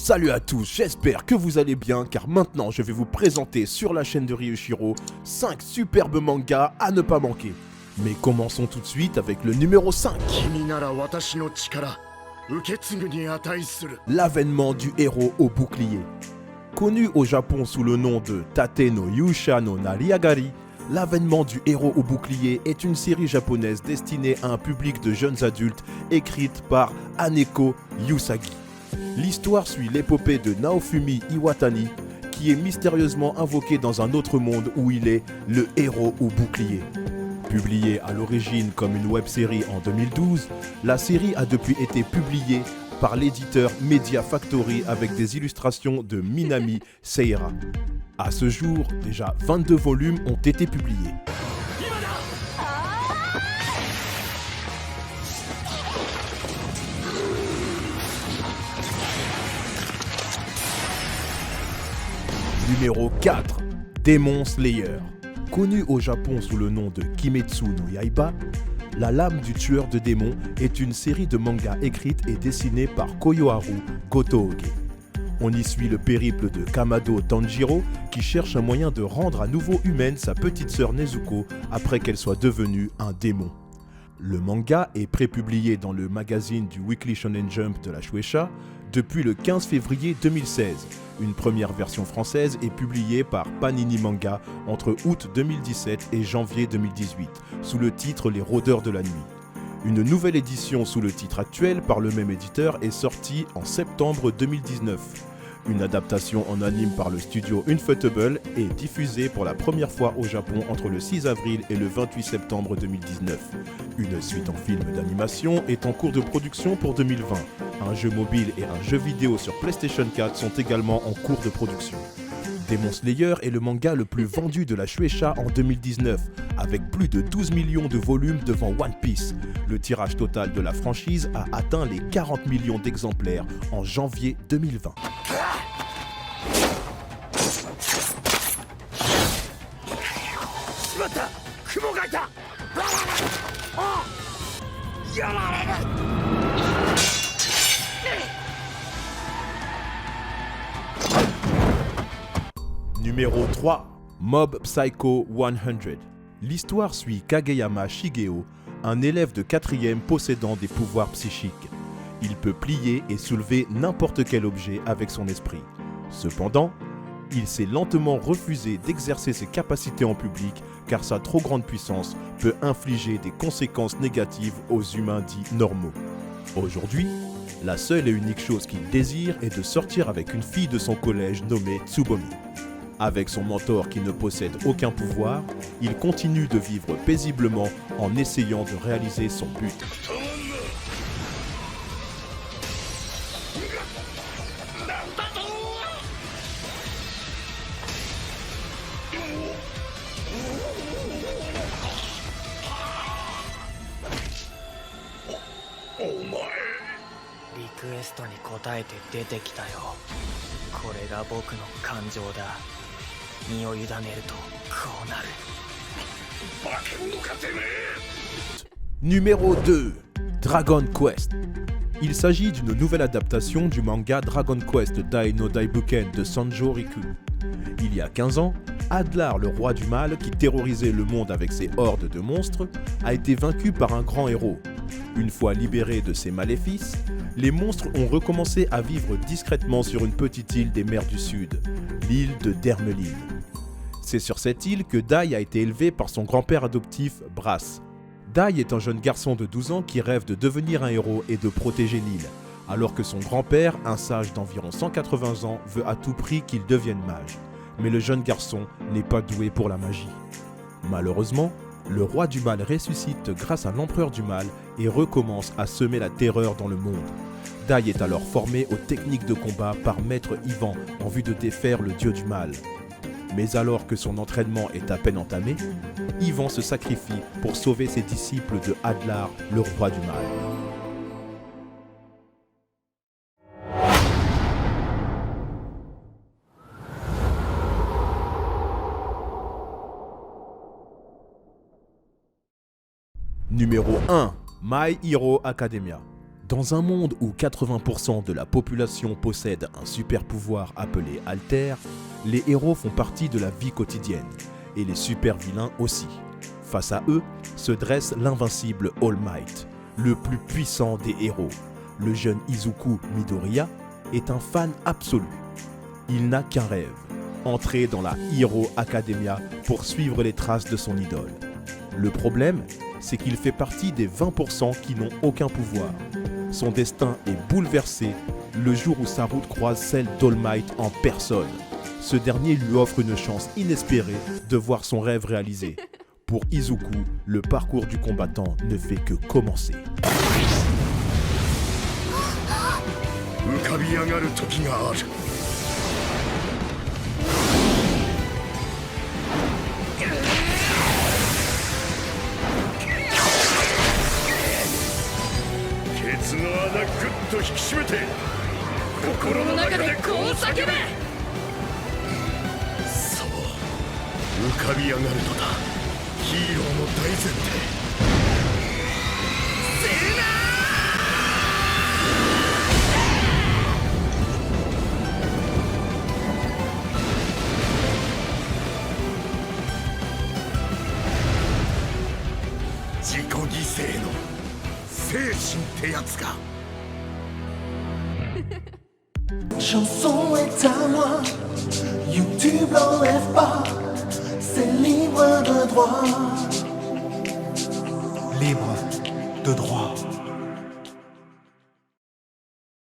Salut à tous, j'espère que vous allez bien car maintenant je vais vous présenter sur la chaîne de Ryushiro 5 superbes mangas à ne pas manquer. Mais commençons tout de suite avec le numéro 5. L'avènement du héros au bouclier. Connu au Japon sous le nom de Tate no Yusha no Nariagari, l'avènement du héros au bouclier est une série japonaise destinée à un public de jeunes adultes écrite par Haneko Yusagi. L'histoire suit l'épopée de Naofumi Iwatani, qui est mystérieusement invoqué dans un autre monde où il est le héros au bouclier. Publiée à l'origine comme une web-série en 2012, la série a depuis été publiée par l'éditeur Media Factory avec des illustrations de Minami Seira. À ce jour, déjà 22 volumes ont été publiés. Numéro 4. Demon Slayer. Connu au Japon sous le nom de Kimetsu no Yaiba, La lame du tueur de démons est une série de mangas écrite et dessinée par Koyoharu Gotouge. On y suit le périple de Kamado Tanjiro qui cherche un moyen de rendre à nouveau humaine sa petite sœur Nezuko après qu'elle soit devenue un démon. Le manga est prépublié dans le magazine du Weekly Shonen Jump de la Shueisha depuis le 15 février 2016. Une première version française est publiée par Panini Manga entre août 2017 et janvier 2018, sous le titre Les Rôdeurs de la Nuit. Une nouvelle édition sous le titre actuel par le même éditeur est sortie en septembre 2019. Une adaptation en anime par le studio Ufotable est diffusée pour la première fois au Japon entre le 6 avril et le 28 septembre 2019. Une suite en film d'animation est en cours de production pour 2020. Un jeu mobile et un jeu vidéo sur PlayStation 4 sont également en cours de production. Demon Slayer est le manga le plus vendu de la Shueisha en 2019, avec plus de 12 millions de volumes devant One Piece. Le tirage total de la franchise a atteint les 40 millions d'exemplaires en janvier 2020. Numéro 3. Mob Psycho 100. L'histoire suit Kageyama Shigeo, un élève de 4e possédant des pouvoirs psychiques. Il peut plier et soulever n'importe quel objet avec son esprit. Cependant, il s'est lentement refusé d'exercer ses capacités en public car sa trop grande puissance peut infliger des conséquences négatives aux humains dits normaux. Aujourd'hui, la seule et unique chose qu'il désire est de sortir avec une fille de son collège nommée Tsubomi. Avec son mentor qui ne possède aucun pouvoir, il continue de vivre paisiblement en essayant de réaliser son but. Numéro 2. Dragon Quest. Il s'agit d'une nouvelle adaptation du manga Dragon Quest Dai no Daibuken de Sanjo Riku. Il y a 15 ans, Adlar, le roi du mal qui terrorisait le monde avec ses hordes de monstres, a été vaincu par un grand héros. Une fois libérés de ses maléfices, les monstres ont recommencé à vivre discrètement sur une petite île des mers du Sud, l'île de Dermelin. C'est sur cette île que Dai a été élevé par son grand-père adoptif, Brass. Dai est un jeune garçon de 12 ans qui rêve de devenir un héros et de protéger l'île, alors que son grand-père, un sage d'environ 180 ans, veut à tout prix qu'il devienne mage. Mais le jeune garçon n'est pas doué pour la magie. Malheureusement, le roi du mal ressuscite grâce à l'empereur du mal et recommence à semer la terreur dans le monde. Dai est alors formé aux techniques de combat par Maître Ivan en vue de défaire le dieu du mal. Mais alors que son entraînement est à peine entamé, Ivan se sacrifie pour sauver ses disciples de Adlar, le roi du mal. Numéro 1. My Hero Academia. Dans un monde où 80% de la population possède un super pouvoir appelé Alter, les héros font partie de la vie quotidienne, et les super vilains aussi. Face à eux se dresse l'invincible All Might, le plus puissant des héros. Le jeune Izuku Midoriya est un fan absolu. Il n'a qu'un rêve, entrer dans la Hero Academia pour suivre les traces de son idole. Le problème, c'est qu'il fait partie des 20% qui n'ont aucun pouvoir. Son destin est bouleversé le jour où sa route croise celle d'All Might en personne. Ce dernier lui offre une chance inespérée de voir son rêve réalisé. Pour Izuku, le parcours du combattant ne fait que commencer. 浮かび上がる時がある。ケツの穴ぐっと引き締めて心の中でこう叫べ。そう浮かび上がるのだ、ヒーローの大前提。自己犠牲の精神ってやつか。Chanson est à moi, YouTube l'enlève pas, c'est libre de droit. Libre de droit.